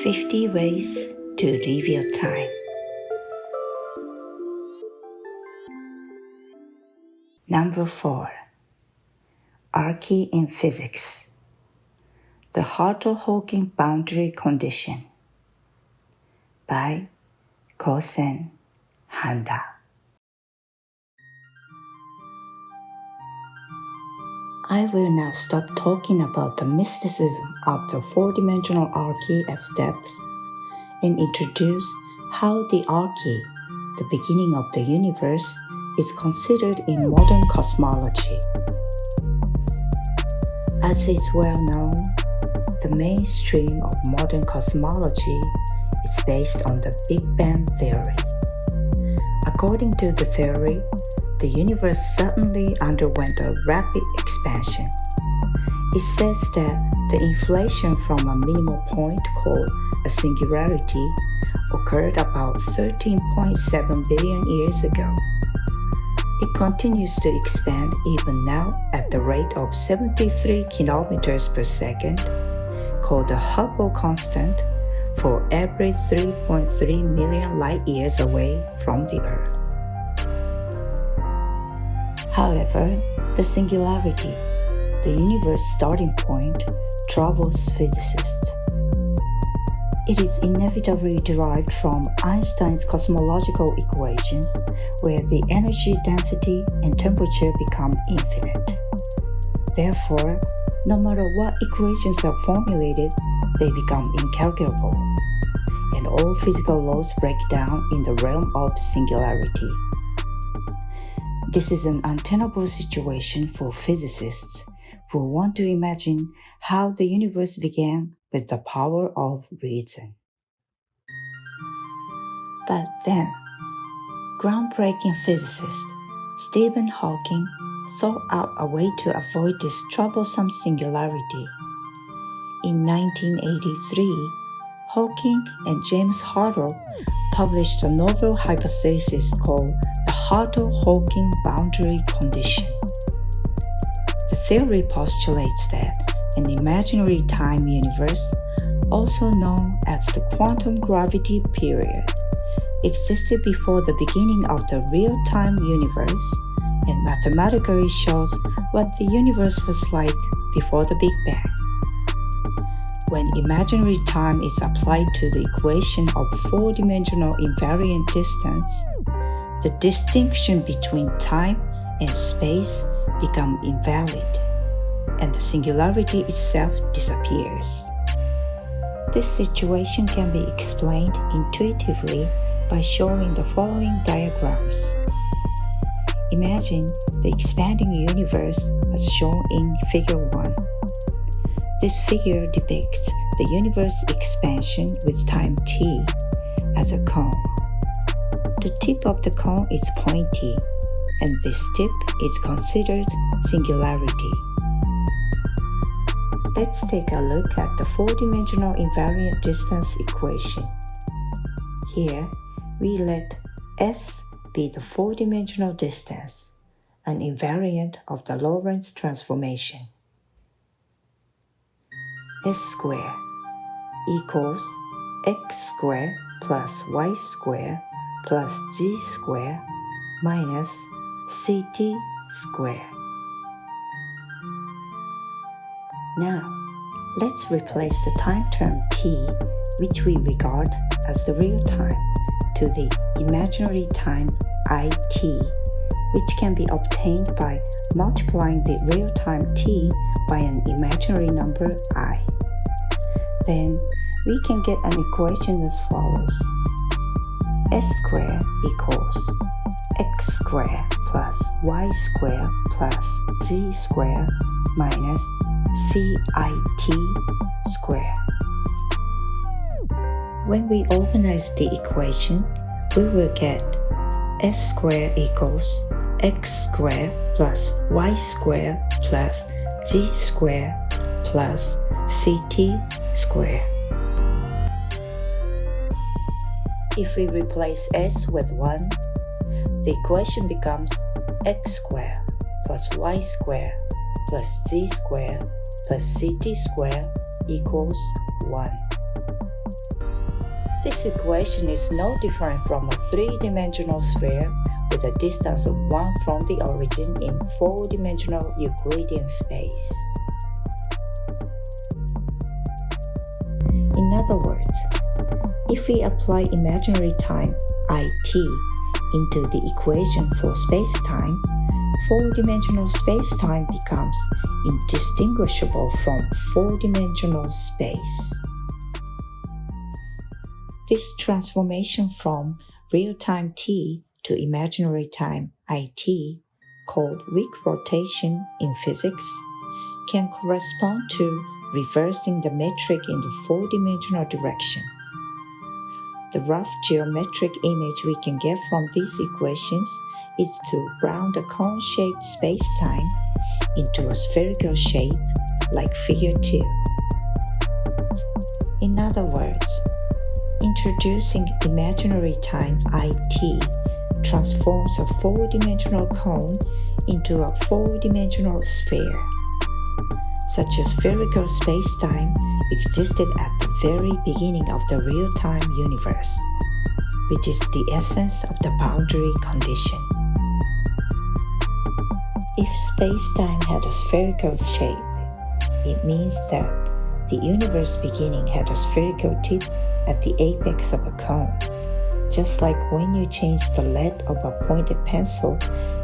50 ways to live your time. Number 4. Archy in Physics. The Hartle-Hawking Boundary Condition by Kosen Handa. I will now stop talking about the mysticism of the four-dimensional archy at depth and introduce how the archy, the beginning of the universe, is considered in modern cosmology. As is well known, the mainstream of modern cosmology is based on the Big Bang theory. According to the theory, the universe suddenly underwent a rapid expansion. It says that the inflation from a minimal point called a singularity occurred about 13.7 billion years ago. It continues to expand even now at the rate of 73 kilometers per second, called the Hubble constant, for every 3.3 million light years away from the Earth. However, the singularity, the universe's starting point, troubles physicists. It is inevitably derived from Einstein's cosmological equations, where the energy density and temperature become infinite. Therefore, no matter what equations are formulated, they become incalculable, and all physical laws break down in the realm of singularity. This is an untenable situation for physicists who want to imagine how the universe began with the power of reason. But then, groundbreaking physicist Stephen Hawking thought out a way to avoid this troublesome singularity. In 1983, Hawking and James Hartle published a novel hypothesis called the Hartle-Hawking boundary condition. The theory postulates that an imaginary time universe, also known as the quantum gravity period, existed before the beginning of the real-time universe and mathematically shows what the universe was like before the Big Bang. When imaginary time is applied to the equation of four-dimensional invariant distance, the distinction between time and space becomes invalid, and the singularity itself disappears. This situation can be explained intuitively by showing the following diagrams. Imagine the expanding universe as shown in Figure 1. This figure depicts the universe's expansion with time t as a cone. The tip of the cone is pointy, and this tip is considered singularity. Let's take a look at the four-dimensional invariant distance equation. Here, we let S be the four-dimensional distance, an invariant of the Lorentz transformation. S squared equals x squared plus y squared plus z squared minus ct squared. Now, let's replace the time term t, which we regard as the real time, to the imaginary time it, which can be obtained by multiplying the real time t by an imaginary number I. Then we can get an equation as follows. S squared equals x squared plus y squared plus z squared minus CIT squared. When we organize the equation, we will get S squared equals x squared plus y squared plus z squared plus ct squared. If we replace s with 1, the equation becomes x squared plus y squared plus z squared plus ct squared equals 1. This equation is no different from a three-dimensional sphere with a distance of 1 from the origin in four-dimensional Euclidean space. In other words, if we apply imaginary time it into the equation for spacetime, four-dimensional spacetime becomes indistinguishable from four-dimensional space. This transformation from real-time t to imaginary time it, called weak rotation in physics, can correspond to reversing the metric in the four-dimensional direction. The rough geometric image we can get from these equations is to round a cone-shaped spacetime into a spherical shape like figure 2. In other words, introducing imaginary time it transforms a four-dimensional cone into a four-dimensional sphere. Such a spherical spacetime existed at the very beginning of the real-time universe, which is the essence of the boundary condition. If spacetime had a spherical shape, it means that the universe beginning had a spherical tip at the apex of a cone, just like when you change the lead of a pointed pencil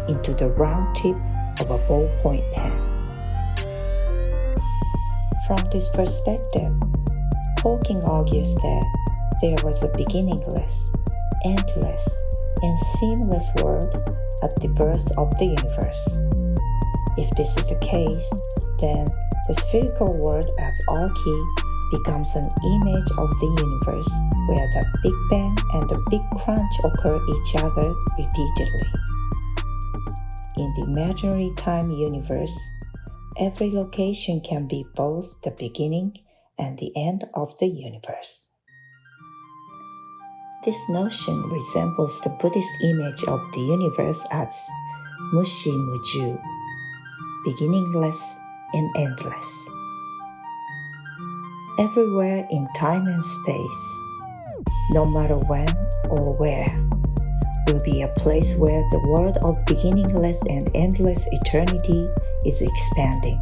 into the round tip of a ballpoint pen. From this perspective, Hawking argues that there was a beginningless, endless, and seamless world at the birth of the universe. If this is the case, then the spherical world as Archie becomes an image of the universe where the Big Bang and the Big Crunch occur each other repeatedly. In the imaginary time universe, every location can be both the beginning and the end of the universe. This notion resembles the Buddhist image of the universe as mushi muju, beginningless and endless. Everywhere in time and space, no matter when or where, will be a place where the world of beginningless and endless eternity is expanding.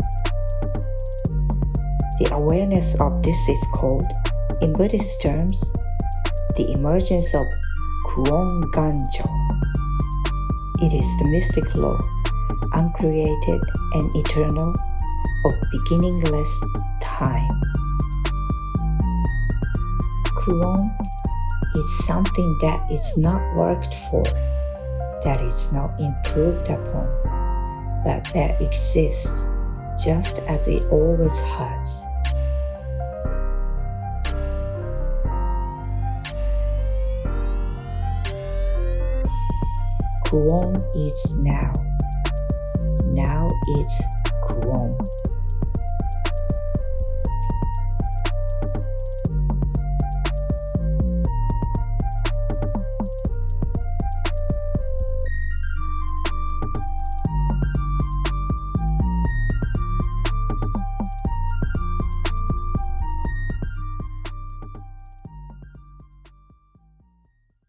The awareness of this is called, in Buddhist terms, the emergence of Kuon Ganjo. It is the mystic law, uncreated and eternal, of beginningless time. Kuon is something that is not worked for, that is not improved upon, but that exists just as it always has. Kuon is now. Now is Kuon.